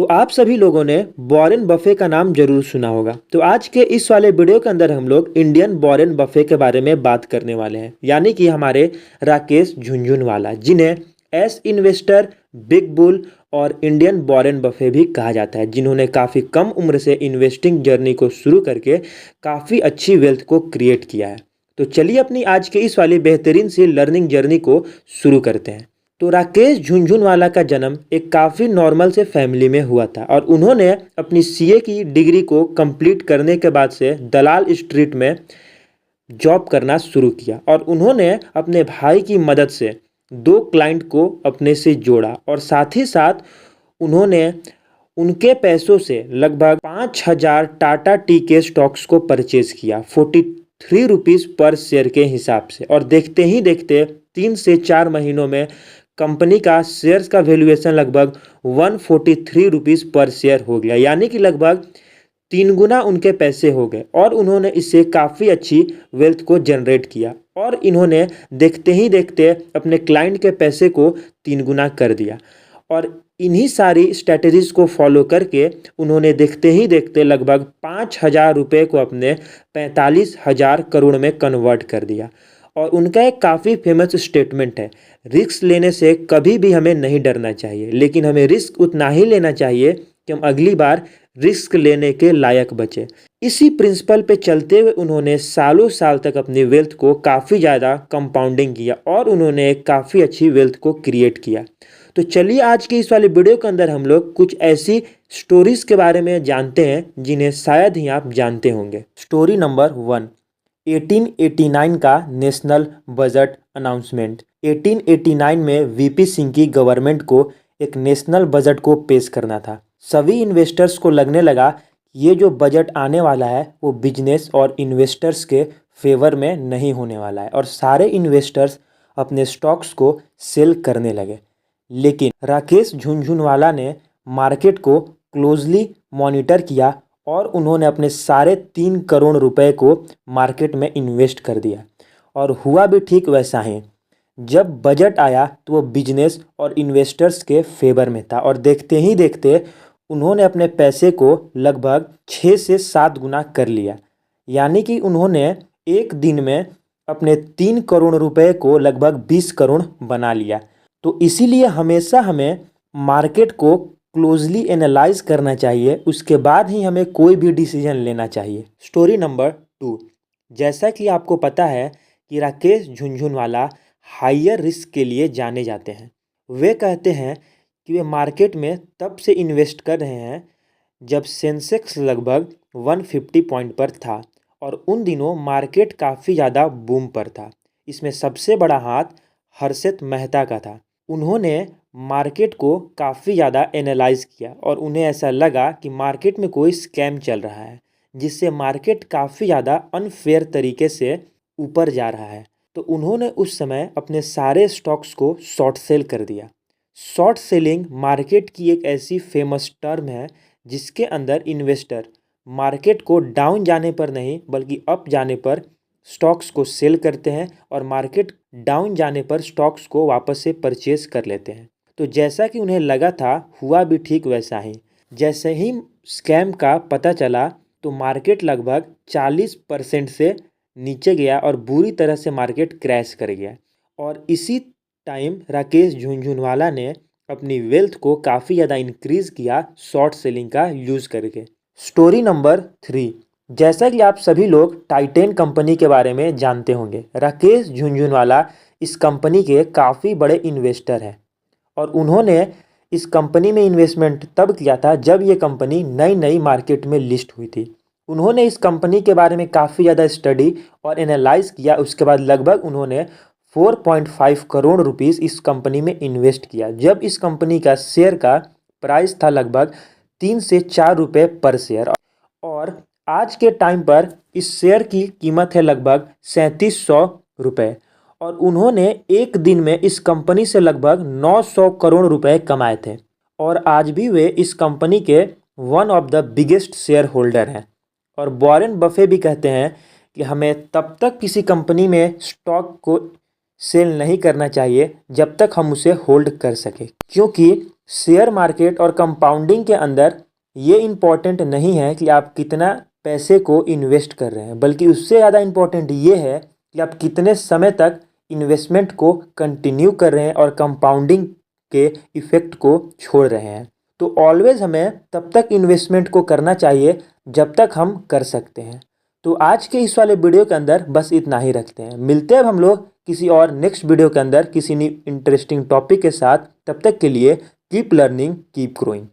तो आप सभी लोगों ने वॉरेन बफे का नाम जरूर सुना होगा। तो आज के इस वाले वीडियो के अंदर हम लोग इंडियन वॉरेन बफे के बारे में बात करने वाले हैं, यानी कि हमारे राकेश झुनझुनवाला, जिन्हें एस इन्वेस्टर, बिग बुल और इंडियन वॉरेन बफे भी कहा जाता है, जिन्होंने काफ़ी कम उम्र से इन्वेस्टिंग जर्नी को शुरू करके काफ़ी अच्छी वेल्थ को क्रिएट किया है। तो चलिए अपनी आज के इस वाली बेहतरीन सी लर्निंग जर्नी को शुरू करते हैं। तो राकेश झुनझुनवाला का जन्म एक काफ़ी नॉर्मल से फैमिली में हुआ था और उन्होंने अपनी सीए की डिग्री को कंप्लीट करने के बाद से दलाल स्ट्रीट में जॉब करना शुरू किया और उन्होंने अपने भाई की मदद से 2 क्लाइंट को अपने से जोड़ा और साथ ही साथ उन्होंने उनके पैसों से लगभग 5,000 टाटा टी के स्टॉक्स को परचेज किया 43 रुपीज़ पर शेयर के हिसाब से। और देखते ही देखते 3 से 4 महीनों में कंपनी का शेयर्स का वैल्यूएशन लगभग 143 रुपीज़ पर शेयर हो गया, यानी कि लगभग 3 गुना उनके पैसे हो गए और उन्होंने इससे काफ़ी अच्छी वेल्थ को जनरेट किया और इन्होंने देखते ही देखते अपने क्लाइंट के पैसे को 3 गुना कर दिया। और इन्हीं सारी स्ट्रैटेजीज को फॉलो करके उन्होंने देखते ही देखते लगभग 5,000 रुपये को अपने 45,000 करोड़ में कन्वर्ट कर दिया। और उनका एक काफ़ी फेमस स्टेटमेंट है, रिस्क लेने से कभी भी हमें नहीं डरना चाहिए, लेकिन हमें रिस्क उतना ही लेना चाहिए कि हम अगली बार रिस्क लेने के लायक बचे। इसी प्रिंसिपल पे चलते हुए उन्होंने सालों साल तक अपनी वेल्थ को काफ़ी ज़्यादा कंपाउंडिंग किया और उन्होंने एक काफ़ी अच्छी वेल्थ को क्रिएट किया। तो चलिए आज के इस वाले वीडियो के अंदर हम लोग कुछ ऐसी स्टोरीज के बारे में जानते हैं जिन्हें शायद ही आप जानते होंगे। स्टोरी नंबर 1, 1889 का नेशनल बजट अनाउंसमेंट। 1889 में वीपी सिंह की गवर्नमेंट को एक नेशनल बजट को पेश करना था। सभी इन्वेस्टर्स को लगने लगा कि ये जो बजट आने वाला है वो बिजनेस और इन्वेस्टर्स के फेवर में नहीं होने वाला है और सारे इन्वेस्टर्स अपने स्टॉक्स को सेल करने लगे। लेकिन राकेश झुनझुनवाला ने मार्केट को क्लोजली मॉनिटर किया और उन्होंने अपने सारे 3 करोड़ रुपए को मार्केट में इन्वेस्ट कर दिया और हुआ भी ठीक वैसा ही। जब बजट आया तो वो बिजनेस और इन्वेस्टर्स के फेवर में था और देखते ही देखते उन्होंने अपने पैसे को लगभग 6 से 7 गुना कर लिया, यानी कि उन्होंने एक दिन में अपने 3 करोड़ रुपए को लगभग 20 करोड़ बना लिया। तो इसीलिए हमेशा हमें मार्केट को क्लोजली एनालाइज करना चाहिए, उसके बाद ही हमें कोई भी डिसीजन लेना चाहिए। स्टोरी नंबर 2, जैसा कि आपको पता है कि राकेश झुनझुनवाला हायर रिस्क के लिए जाने जाते हैं। वे कहते हैं कि वे मार्केट में तब से इन्वेस्ट कर रहे हैं जब सेंसेक्स लगभग 150 पॉइंट पर था और उन दिनों मार्केट काफ़ी ज़्यादा बूम पर था। इसमें सबसे बड़ा हाथ हर्षित मेहता का था। उन्होंने मार्केट को काफ़ी ज़्यादा एनालाइज किया और उन्हें ऐसा लगा कि मार्केट में कोई स्कैम चल रहा है जिससे मार्केट काफ़ी ज़्यादा अनफेयर तरीके से ऊपर जा रहा है। तो उन्होंने उस समय अपने सारे स्टॉक्स को शॉर्ट सेल कर दिया। शॉर्ट सेलिंग मार्केट की एक ऐसी फेमस टर्म है जिसके अंदर इन्वेस्टर मार्केट को डाउन जाने पर नहीं बल्कि अप जाने पर स्टॉक्स को सेल करते हैं और मार्केट डाउन जाने पर स्टॉक्स को वापस से परचेज कर लेते हैं। तो जैसा कि उन्हें लगा था हुआ भी ठीक वैसा ही। जैसे ही स्कैम का पता चला तो मार्केट लगभग 40% से नीचे गया और बुरी तरह से मार्केट क्रैश कर गया। और इसी टाइम राकेश झुनझुनवाला ने अपनी वेल्थ को काफ़ी ज़्यादा इंक्रीज़ किया शॉर्ट सेलिंग का यूज़ करके। स्टोरी नंबर 3, जैसा कि आप सभी लोग टाइटेन कंपनी के बारे में जानते होंगे। राकेश झुनझुनवाला इस कंपनी के काफ़ी बड़े इन्वेस्टर हैं और उन्होंने इस कंपनी में इन्वेस्टमेंट तब किया था जब ये कंपनी नई नई मार्केट में लिस्ट हुई थी। उन्होंने इस कंपनी के बारे में काफ़ी ज़्यादा स्टडी और एनालाइज किया। उसके बाद लगभग उन्होंने 4.5 करोड़ रुपीज़ इस कंपनी में इन्वेस्ट किया जब इस कंपनी का शेयर का प्राइस था लगभग 3 से 4 रुपये पर शेयर। और आज के टाइम पर इस शेयर की कीमत है लगभग 3700 रुपये और उन्होंने एक दिन में इस कंपनी से लगभग 900 करोड़ रुपए कमाए थे और आज भी वे इस कंपनी के one of the biggest share holder हैं। और वॉरेन बफे भी कहते हैं कि हमें तब तक किसी कंपनी में स्टॉक को सेल नहीं करना चाहिए जब तक हम उसे होल्ड कर सके, क्योंकि शेयर मार्केट और कंपाउंडिंग के अंदर ये इम्पॉर्टेंट नहीं है कि आप कितना पैसे को इन्वेस्ट कर रहे हैं, बल्कि उससे ज़्यादा इम्पॉर्टेंट ये है कि आप कितने समय तक इन्वेस्टमेंट को कंटिन्यू कर रहे हैं और कंपाउंडिंग के इफ़ेक्ट को छोड़ रहे हैं। तो ऑलवेज़ हमें तब तक इन्वेस्टमेंट को करना चाहिए जब तक हम कर सकते हैं। तो आज के इस वाले वीडियो के अंदर बस इतना ही रखते हैं। मिलते हैं अब हम लोग किसी और नेक्स्ट वीडियो के अंदर किसी इंटरेस्टिंग टॉपिक के साथ। तब तक के लिए कीप लर्निंग कीप ग्रोइंग।